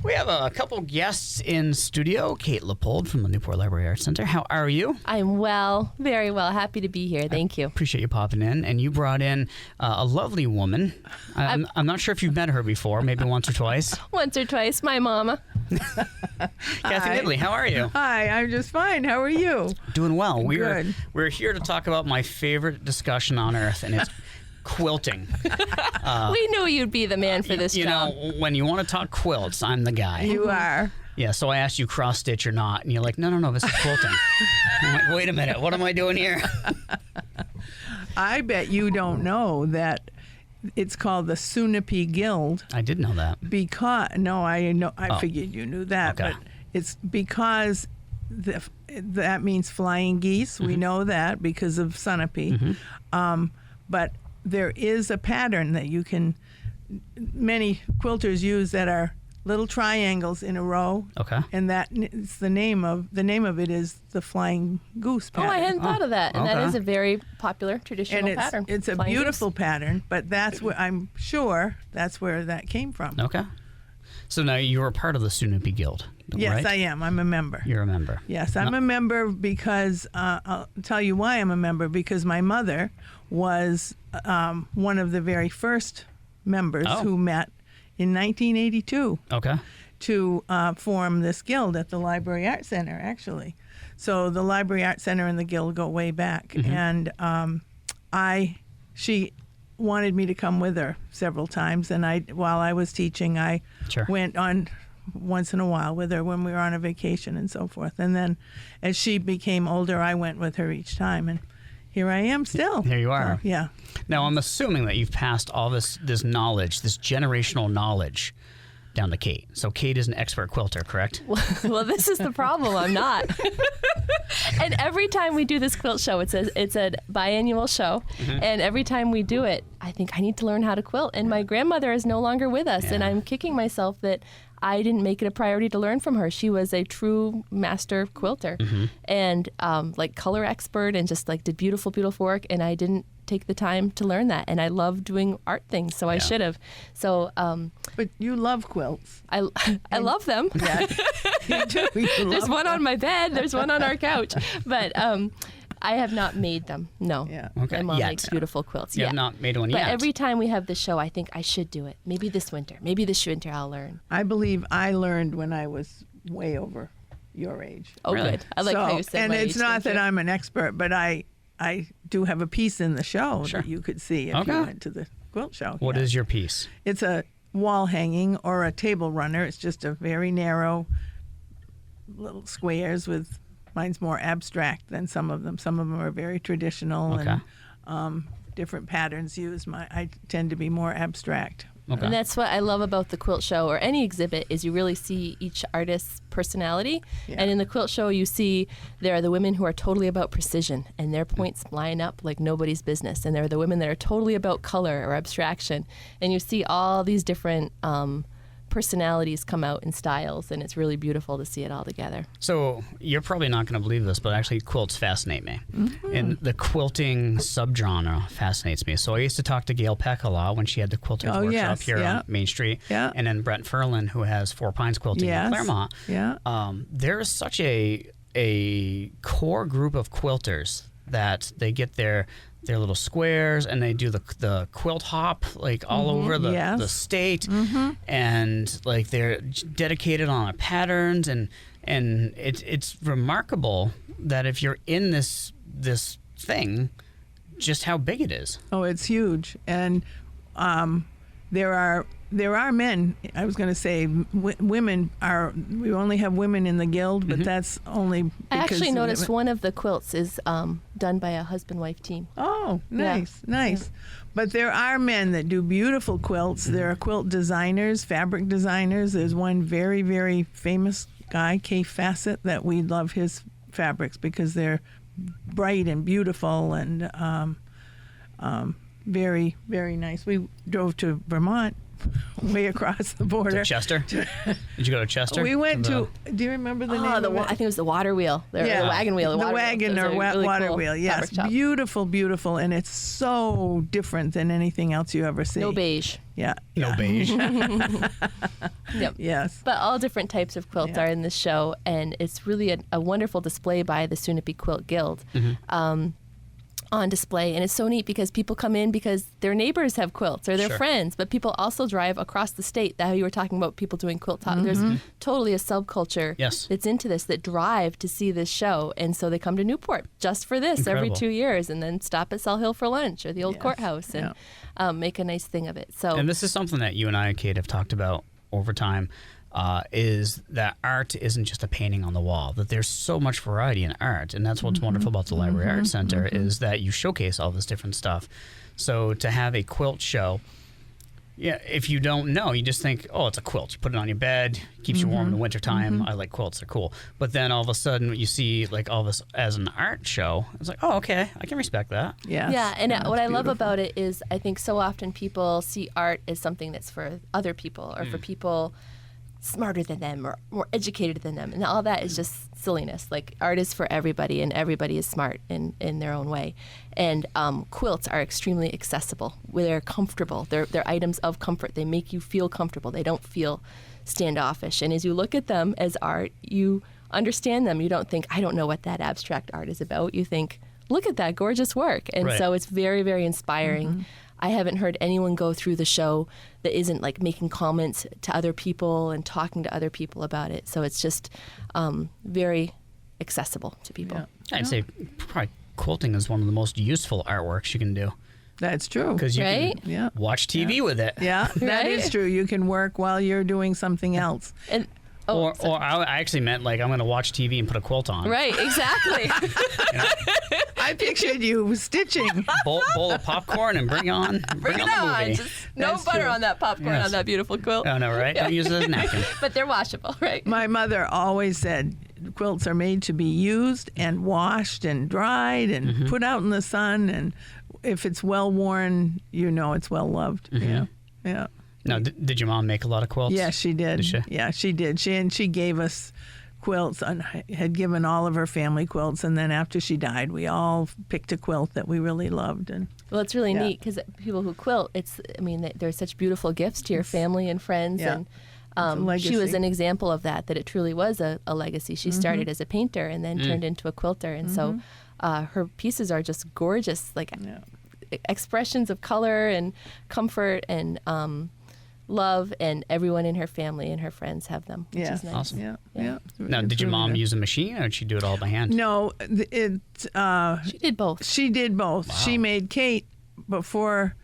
We have a couple guests in studio. Kate Luppold from the Newport Library Arts Center. How are you? I'm well, very well. Happy to be here. Thank you. Appreciate you popping in. And you brought in a lovely woman. I'm not sure if you've met her before, maybe once or twice. Once or twice, my mama. Kathy Nibboli, how are you? Hi, I'm just fine. How are you? Doing well. Good. We're here to talk about my favorite discussion on earth, and it's quilting. We knew you'd be the man for this job. You know, when you want to talk quilts, I'm the guy. You are. Yeah, so I asked you cross stitch or not, and you're like, no, this is quilting. I'm like, wait a minute, what am I doing here? I bet you don't know that it's called the Soo Nipi Guild. I did know that. I figured you knew that, Okay. but it's because that means flying geese. We know that because of Soo Nipi. But there is a pattern that many quilters use that are little triangles in a row. Okay. And it's the name of it is the flying goose pattern. Oh, I hadn't thought of that. And that Okay. is a very popular traditional And pattern. it's a Flying beautiful goose. pattern, but I'm sure that's where that came from. Okay. So now you're a part of the Soo Nipi Guild, Yes, right? I am. I'm a member. You're a member. Yes, I'm a member because I'll tell you why I'm a member, because my mother was one of the very first members who met in 1982 Okay. to form this guild at the Library Arts Center, actually. So the Library Arts Center and the guild go way back. And she wanted me to come with her several times, and while I was teaching, I Sure. went on once in a while with her when we were on a vacation and so forth. And then as she became older, I went with her each time, and here I am still. Here you are. So, yeah. Now, I'm assuming that you've passed all this knowledge, this generational knowledge, down to Kate. So Kate is an expert quilter, correct? Well, this is the problem. I'm not. And every time we do this quilt show, it's a biannual show, and every time we do it, I think I need to learn how to quilt. And my grandmother is no longer with us, and I'm kicking myself that I didn't make it a priority to learn from her. She was a true master quilter, and like color expert, and just like did beautiful, beautiful work. And I didn't take the time to learn that. And I love doing art things, so I should have. So, But you love quilts. I love them. Yeah, you do. You There's love one them. on my bed. There's one on our couch. But I have not made them. No. Yeah. Okay. My mom Yet. makes beautiful quilts. You have not made one But yet. every time we have the show, I think I should do it. Maybe this winter. Maybe this winter I'll learn. I believe I learned when I was way over your age. Oh, Really? good. I like how you said and my it's age. not Thank that you. I'm an expert, but I do have a piece in the show Sure. that you could see if Okay. you went to the quilt show. What is your piece? It's a wall hanging or a table runner. It's just a very narrow little squares with, mine's more abstract than some of them. Some of them are very traditional and different patterns used. I tend to be more abstract. Okay. And that's what I love about the quilt show or any exhibit is you really see each artist's personality. Yeah. And in the quilt show, you see there are the women who are totally about precision and their points line up like nobody's business. And there are the women that are totally about color or abstraction. And you see all these different personalities come out in styles, and it's really beautiful to see it all together. So you're probably not going to believe this, but actually quilts fascinate me. And the quilting subgenre fascinates me. So I used to talk to Gail Peck a lot when she had the quilters workshop yes, here yeah. on Main Street. Yeah. And then Brent Furlan, who has Four Pines Quilting in Yes. Claremont. Yeah. There is such a core group of quilters that they get their little squares and they do the quilt hop like all over Yes. the state, and like they're dedicated on patterns, and it's remarkable that if you're in this thing, just how big it is. Oh, it's huge. And there are men. I was going to say women are. We only have women in the guild, but that's only because I actually of noticed women. one of the quilts is done by a husband-wife team. Oh, nice. But there are men that do beautiful quilts. There are quilt designers, fabric designers. There's one very, very famous guy, Kay Fassett, that we love his fabrics because they're bright and beautiful and very, very nice. We drove to Vermont way across the border. To Chester? Did you go to Chester? We went to. Do you remember the name? of it? I think it was the water wheel. The wagon wheel. The wagon or really water cool wheel. Yes, fabric shop. beautiful, beautiful, and it's so different than anything else you ever see. No beige. Yeah. No beige. Yep. Yes. But all different types of quilts are in this show, and it's really a wonderful display by the Soo Nipi Quilt Guild. On display, and it's so neat because people come in because their neighbors have quilts or their Sure. friends, but people also drive across the state. That how you were talking about people doing quilt talk. There's totally a subculture Yes. that's into this, that drive to see this show, and so they come to Newport just for this every Incredible. 2 years, and then stop at Sell Hill for lunch or the old Yes. courthouse and make a nice thing of it. So And this is something that you and I, Kate, have talked about over time, is that art isn't just a painting on the wall, that there's so much variety in art. And that's what's wonderful about the Library Arts Center is that you showcase all this different stuff. So to have a quilt show, if you don't know, you just think, oh, it's a quilt. You put it on your bed, keeps you warm in the wintertime. I like quilts, they're cool. But then all of a sudden you see like all this as an art show. It's like, oh, okay, I can respect that. Yes. yeah, and what I love beautiful. about it is I think so often people see art as something that's for other people or for people smarter than them or more educated than them, and all that is just silliness. Like, art is for everybody, and everybody is smart in their own way. And quilts are extremely accessible. They're comfortable. They're items of comfort. They make you feel comfortable. They don't feel standoffish. And as you look at them as art, you understand them. You don't think, I don't know what that abstract art is about. You think, look at that gorgeous work. And Right. so it's very, very inspiring. I haven't heard anyone go through the show that isn't like making comments to other people and talking to other people about it. So it's just very accessible to people. Yeah. I'd say probably quilting is one of the most useful artworks you can do That's true. because you Right? can Yeah. watch TV with it. Yeah, that is Right? true. You can work while you're doing something else. And Or I actually meant like I'm going to watch TV and put a quilt on. right, exactly. I pictured you stitching. Bowl of popcorn and bring on Bring bring it on the on. movie. Just no That's butter true. on that popcorn Yes. on that beautiful quilt. Oh, no, right? Don't use it as a napkin. But they're washable, right? My mother always said quilts are made to be used and washed and dried and put out in the sun. And if it's well worn, you know it's well loved. Yeah. Yeah. Now, did your mom make a lot of quilts? Yes, she did. Did she? Yeah, she did. She gave us quilts and had given all of her family quilts. And then after she died, we all picked a quilt that we really loved. And Well, it's really Yeah. neat because people who quilt, they're such beautiful gifts to your family and friends. Yeah. And It's a she was legacy. an example of that it truly was a legacy. She started as a painter and then turned into a quilter. And so her pieces are just gorgeous, like expressions of color and comfort and love, and everyone in her family and her friends have them, which is nice. Awesome. Yeah. Yeah. Yeah. Now, It's did your really mom nice. use a machine or did she do it all by hand? No, She did both. she did both. She made Kate before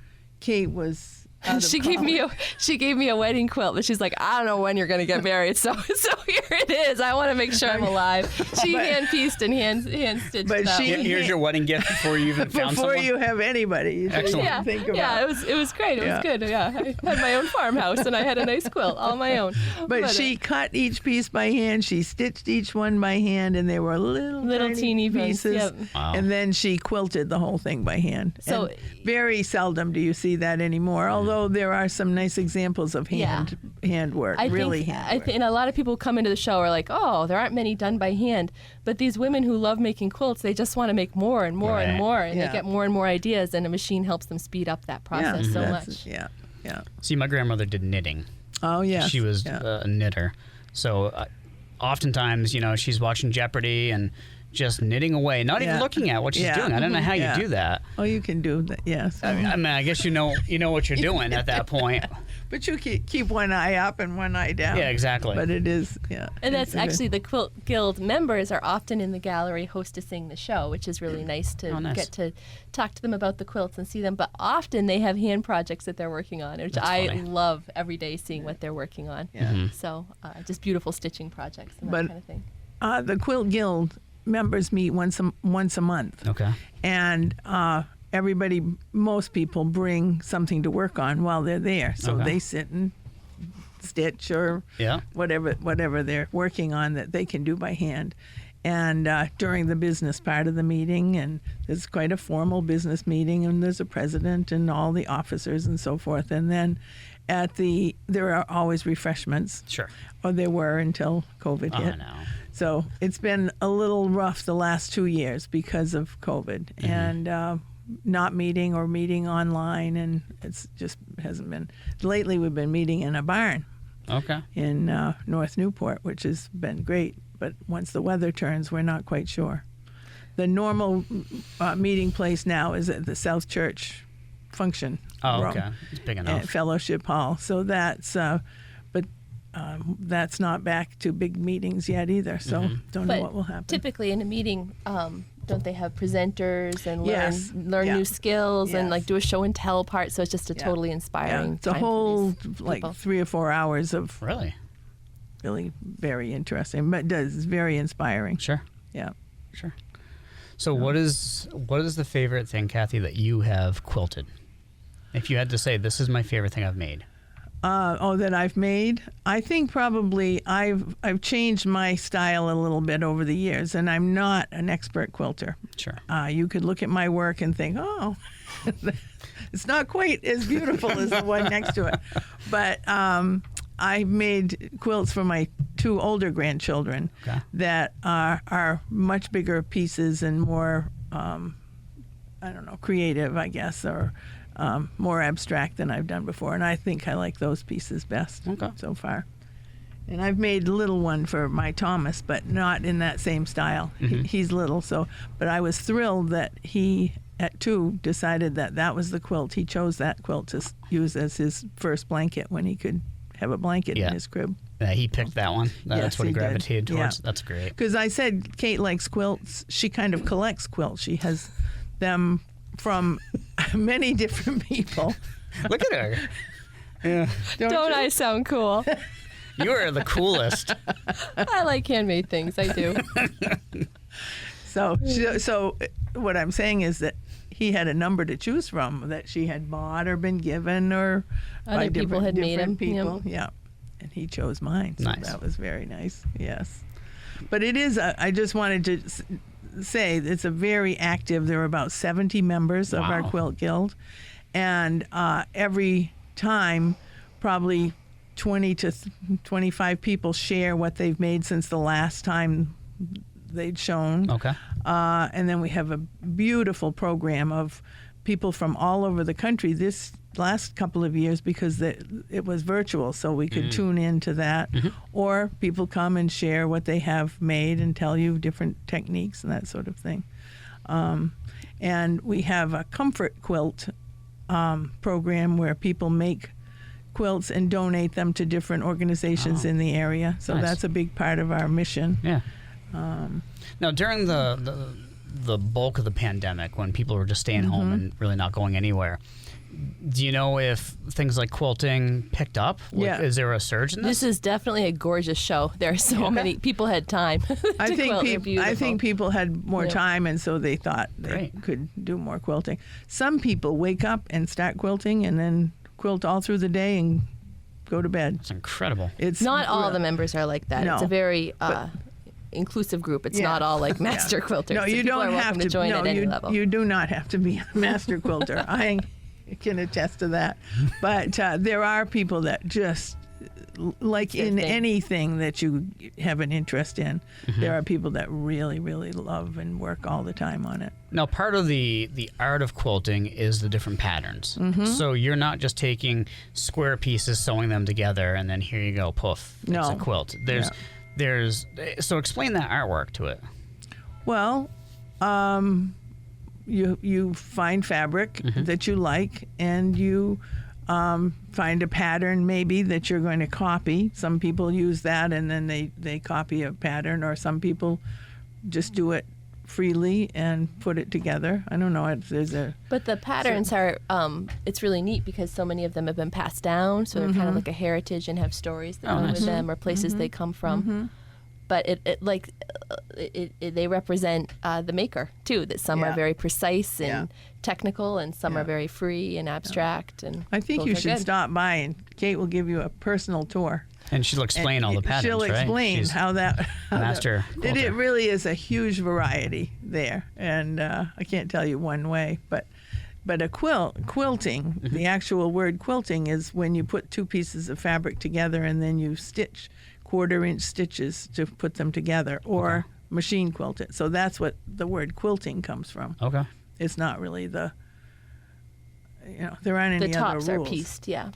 Kate was. Out of She gave me a wedding quilt, but she's like, I don't know when you're gonna get married, so here it is. I want to make sure I'm alive. She hand pieced and hand stitched. But that she- one. Here's your wedding gift before you even found Before someone. you have anybody, you should Excellent. yeah, think about. yeah, it was great. It Yeah. was good. Yeah, I had my own farmhouse and I had a nice quilt, all my own. But she cut each piece by hand. She stitched each one by hand, and they were little teeny ones, pieces. yep. Wow. And then she quilted the whole thing by hand. So- And very seldom do you see that anymore. Although there are some nice examples of handwork, really handwork. And a lot of people who come into the show are like, oh, there aren't many done by hand. But these women who love making quilts, they just want to make more and more and Right. more, and Yeah. they get more and more ideas, and a machine helps them speed up that process so that's- much. Yeah, yeah. See, my grandmother did knitting. Oh, yes. She was yeah. a knitter. So oftentimes, she's watching Jeopardy and just knitting away, not even Yeah. looking at what she's Yeah. doing. I don't know how Yeah. you do that. Oh, you can do that, yes. I mean, I guess you know what you're doing at that point. But you keep one eye up and one eye down. Yeah, exactly. But it is, yeah. And that's it's a- actually the Quilt Guild members are often in the gallery hostessing the show, which is really nice to Oh, nice. get to talk to them about the quilts and see them. But often they have hand projects that they're working on, which That's I funny. love every day seeing what they're working on. Yeah. So just beautiful stitching projects and But- that kind of thing. The Quilt Guild members meet once a month. Okay. And most people bring something to work on while they're there. So Okay. they sit and stitch or Yeah. whatever they're working on that they can do by hand. And during the business part of the meeting, and there's quite a formal business meeting, and there's a president and all the officers and so forth. And then there are always refreshments. Sure. Or there were until COVID hit. Oh, no. So it's been a little rough the last 2 years because of COVID and not meeting or meeting online, and it's just hasn't been. Lately, we've been meeting in a barn. Okay. In North Newport, which has been great. But once the weather turns, we're not quite sure. The normal meeting place now is at the South Church function room. Okay. It's big enough. At Fellowship Hall. So that's, that's not back to big meetings yet either. So don't know what will happen. Typically in a meeting, don't they have presenters and learn Yeah. new skills and Yes. like do a show and tell part? So it's just a totally inspiring. It's a time for whole these like people. 3 or 4 hours of Really? really very interesting, but it's very inspiring. Sure. Yeah. Sure. So what is the favorite thing, Kathy, that you have quilted? If you had to say, this is my favorite thing I've made. That I've made. I think probably I've changed my style a little bit over the years, and I'm not an expert quilter. Sure. You could look at my work and think, oh, it's not quite as beautiful as the one next to it. But I made quilts for my 2 older grandchildren that are much bigger pieces and more, creative, I guess, or more abstract than I've done before. And I think I like those pieces best so far. And I've made a little one for my Thomas, but not in that same style. He's little, but I was thrilled that he, at 2, decided that was the quilt. He chose that quilt to use as his first blanket when he could have a blanket in his crib. Yeah, he picked that one. That's Yes, what he he did. gravitated towards. Yeah. That's great. Because I said Kate likes quilts. She kind of collects quilts. She has them from many different people. Look at her. Yeah. Don't I sound cool? You are the coolest. I like handmade things. I do. So what I'm saying is that he had a number to choose from that she had bought or been given or Other by people had made different them. people. Yeah. And he chose mine. So Nice. that was very nice. Yes. But it is, I just wanted to say it's a very active, there are about 70 members of our Wow. Quilt Guild. And every time, probably 20 to 25 people share what they've made since the last time they'd shown. Okay. And then we have a beautiful program of people from all over the country this last couple of years because it was virtual, so we could tune into that. Or people come and share what they have made and tell you different techniques and that sort of thing. And we have a comfort quilt program where people make quilts and donate them to different organizations in the area. So Nice. that's a big part of our mission. Yeah. Now, during the bulk of the pandemic, when people were just staying home and really not going anywhere, do you know if things like quilting picked up? Yeah. Is there a surge in this? This is definitely a gorgeous show. There are so many people had time. to I think quilt. They're I beautiful. think people had more Yeah. time, and so they thought they Great. could do more quilting. Some people wake up and start quilting, and then quilt all through the day and go to bed. It's incredible. It's Not all the members are like that. No, It's a very inclusive group. It's not all like master quilters. No, So you people don't are have welcome to. join no, at any you, level. you do not have to be a master quilter. I can attest to that. But there are people that just like Their in thing. anything that you have an interest in. There are people that really, really love and work all the time on it. Now, part of the art of quilting is the different patterns. So you're not just taking square pieces, sewing them together, and then here you go, poof, it's No. a quilt. So explain that artwork to it. Well, you find fabric that you like, and you find a pattern maybe that you're going to copy. Some people use that, and then they copy a pattern, or some people just do it freely and put it together. I don't know if there's a... But the patterns are, it's really neat because so many of them have been passed down, so they're kind of like a heritage and have stories that come nice. with them or places they come from. But they represent the maker too. That some Yeah. are very precise and Yeah. technical, and some Yeah. are very free and abstract. And I think both you are should good. stop by, and Kate will give you a personal tour. And she'll explain And all the patterns, She'll right? explain She's how that... master It quilter. really is a huge variety there, and I can't tell you one way, but But a quilting, the actual word quilting is when you put two pieces of fabric together and then you stitch 1/4-inch stitches to put them together, or machine quilt it. So that's what the word quilting comes from. Okay. It's not really there aren't any The other tops rules. are pieced, yeah.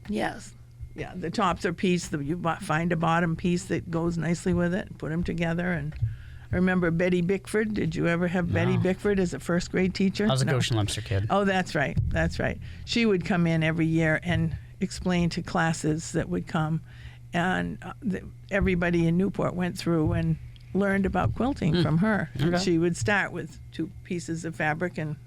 Yes. Yeah, the tops are pieced. You find a bottom piece that goes nicely with it and put them together. And I remember Betty Bickford. Did you ever have Betty Bickford as a first grade teacher? I was a Goshen-Lempster kid. Oh, that's right. That's right. She would come in every year and explain to classes that would come. And everybody in Newport went through and learned about quilting from her. Okay. And she would start with 2 pieces of fabric and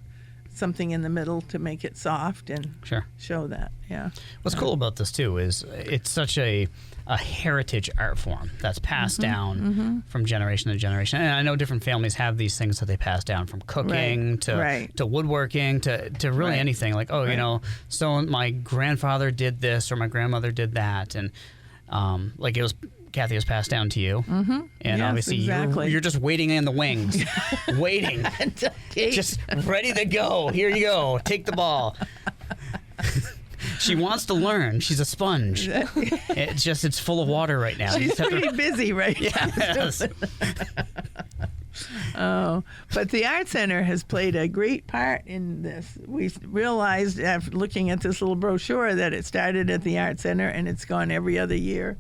something in the middle to make it soft and show that. Yeah. What's cool about this too is it's such a heritage art form that's passed down from generation to generation. And I know different families have these things that they pass down, from cooking to woodworking to really anything. Like, so my grandfather did this or my grandmother did that, and like it was. Kathy, was passed down to you, and yes, obviously you're just waiting in the wings, waiting, just ready to go. Here you go, take the ball. She wants to learn. She's a sponge. It's full of water right now. She's pretty busy right now. Yes. Oh, but the Art Center has played a great part in this. We realized after looking at this little brochure that it started at the Art Center and it's gone every other year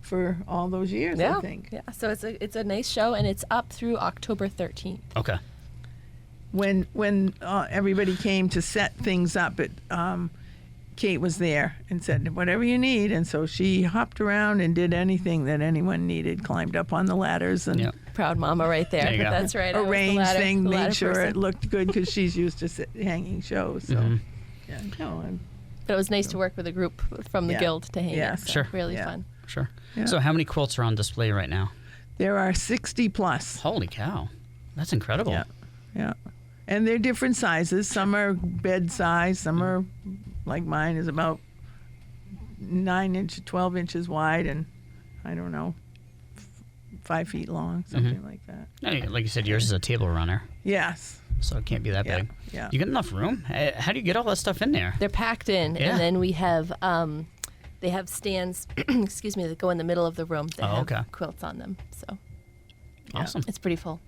for all those years, I think. Yeah, so it's a nice show, and it's up through October 13th. Okay. When everybody came to set things up, Kate was there and said, whatever you need. And so she hopped around and did anything that anyone needed, climbed up on the ladders and Proud mama right there. There you go. That's right. arranged things, made sure person. it looked good because she's used to hanging shows. So, But it was nice to work with a group from the guild to hang Yes. it. So Sure. Really fun. Sure. Yeah. So how many quilts are on display right now? There are 60 plus. Holy cow. That's incredible. Yeah. And they're different sizes. Some are bed size. Some are, like mine, is about 12 inches wide and, I don't know, 5 feet long, something like that. Like you said, yours is a table runner, Yes. so it can't be that big. Yeah. You get enough room? How do you get all that stuff in there? They're packed in, Yeah. and then we have they have stands, excuse me, that go in the middle of the room that have quilts on them. So Awesome. it's pretty full.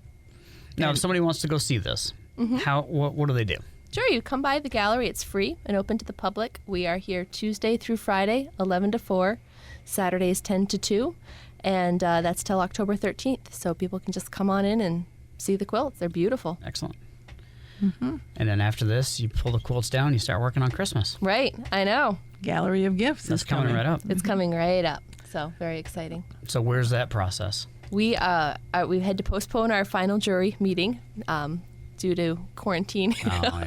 Now, if somebody wants to go see this, what do they do? Sure, you come by the gallery. It's free and open to the public. We are here Tuesday through Friday, 11 to 4, Saturdays 10 to 2, and that's till October 13th. So people can just come on in and see the quilts. They're beautiful. Excellent. And then after this, you pull the quilts down, you start working on Christmas. Right, I know. Gallery of Gifts That's is coming right up. It's coming right up. So very exciting. So where's that process? We had to postpone our final jury meeting due to quarantine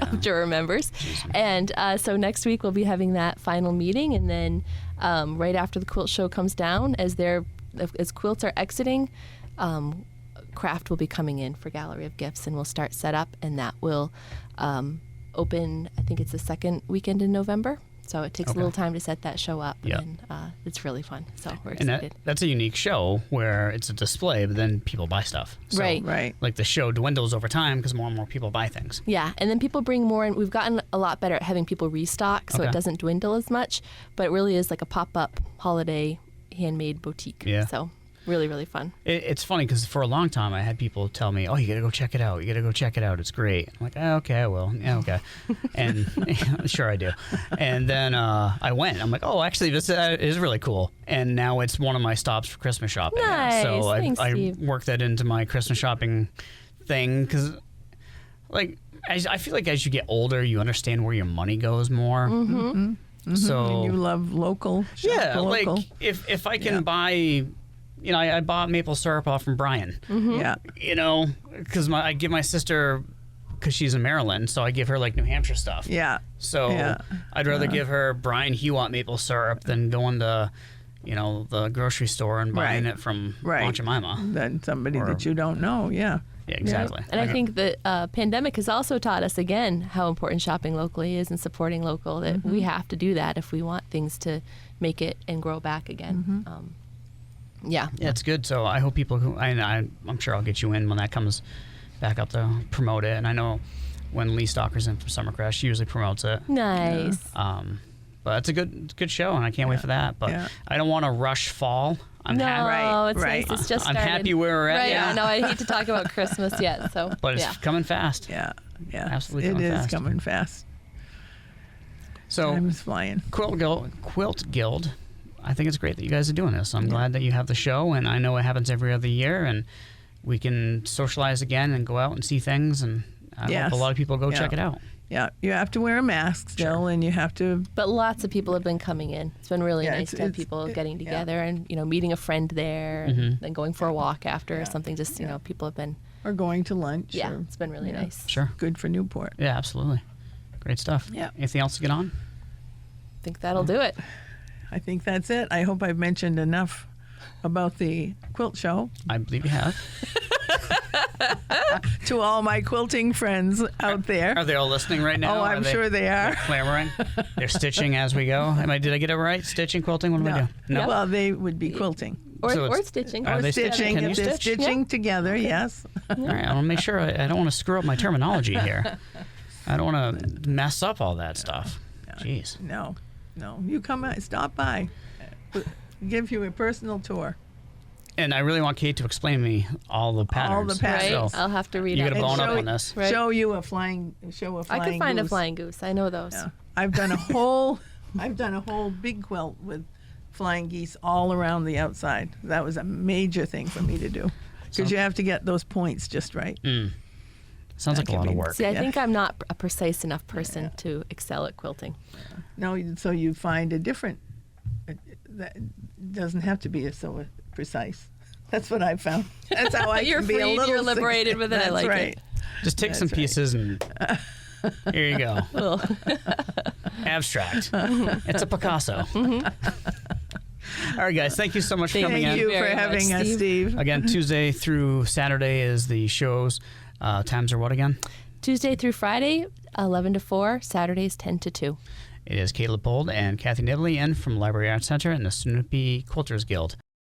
of juror members. And so next week we'll be having that final meeting, and then right after the quilt show comes down, as quilts are exiting, craft will be coming in for Gallery of Gifts, and we'll start set up, and that will open, I think it's the second weekend in November. So it takes a little time to set that show up, and it's really fun. So we're excited. And that's a unique show where it's a display, but then people buy stuff. So, Right. Like the show dwindles over time because more and more people buy things. Yeah, and then people bring more, and we've gotten a lot better at having people restock, so it doesn't dwindle as much. But it really is like a pop-up holiday handmade boutique. Yeah. So really, really fun. It's funny because for a long time I had people tell me, "Oh, you got to go check it out. You got to go check it out. It's great." I'm like, "Okay, I will." Yeah, okay. And sure I do. And then I went. I'm like, "Oh, actually, this is really cool." And now it's one of my stops for Christmas shopping. Nice. So Thanks, I Steve. work that into my Christmas shopping thing because, like, I feel like as you get older, you understand where your money goes more. So And you love local. yeah, local. like if I can buy. You know, I bought maple syrup off from Brian. Yeah. You know, because I give my sister, because she's in Maryland, so I give her like New Hampshire stuff. Yeah. So I'd rather give her Brian Hewitt maple syrup than going to, the grocery store and buying it from Aunt Jemima. Than somebody that you don't know. Yeah. Yeah, exactly. And I think the pandemic has also taught us again how important shopping locally is and supporting local. That we have to do that if we want things to make it and grow back again. Yeah, it's good. So I hope people I'm sure I'll get you in when that comes back up to promote it. And I know when Lee Stalker's in from Summer Crash. She usually promotes it. Nice. But it's a good show, and I can't wait for that. But I don't want to rush fall. I'm No, happy. it's nice. It's just started. I'm happy where we're at. Right. Yeah. No, I hate to talk about Christmas yet. So, But it's coming fast. Yeah. Absolutely It coming is fast. coming fast. So Time's flying. Quilt Guild. I think it's great that you guys are doing this. I'm glad that you have the show, and I know it happens every other year, and we can socialize again and go out and see things, and I hope a lot of people go check it out. Yeah, you have to wear a mask still, and you have to. But lots of people have been coming in. It's been really nice to have people getting together and meeting a friend there, and then going for a walk after or something. Just people have been Or going to lunch. Yeah, or, it's been really nice. Sure. Good for Newport. Yeah, absolutely. Great stuff. Yeah. Anything else to get on? I think that'll do it. I think that's it. I hope I've mentioned enough about the quilt show I believe you have. to all my quilting friends out there. Are they all listening right now? Oh, I'm sure they are. They're clamoring. They're stitching as we go. Did I get it right? Stitching, quilting? What am I doing? No. Well, they would be quilting. Or, So or it's- stitching. Are they Stitching. Can you If they're stitch? stitching together, yes. All right, I want to make sure I don't want to screw up my terminology here. I don't want to mess up all that stuff. Jeez. No. You come out, stop by. Give you a personal tour. And I really want Kate to explain to me all the patterns. the patterns. So I'll have to read you up. got to bone up show- on this. Right. Show you a flying. Show a flying. I could find a goose. flying goose. I know those. Yeah. I've done a whole big quilt with flying geese all around the outside. That was a major thing for me to do because you have to get those points just right. Sounds like a That lot can of be- work. See, I think I'm not a precise enough person to excel at quilting. No, so you find a different. That doesn't have to be so precise. That's what I found. That's how I You're can be a free, little. you're liberated with it. I That's like right. it. Just take some That's right. pieces and here you go. Well, Abstract. It's a Picasso. All right, guys. Thank you so much for coming Thank in. you for very much, having us, Steve. Again, Tuesday through Saturday is the shows. Times are what again? Tuesday through Friday, 11 to 4. Saturdays, 10 to 2. It is Kate Luppold and Kathy Nibboli in from Library Arts Center and the Soo Nipi Quilters Guild.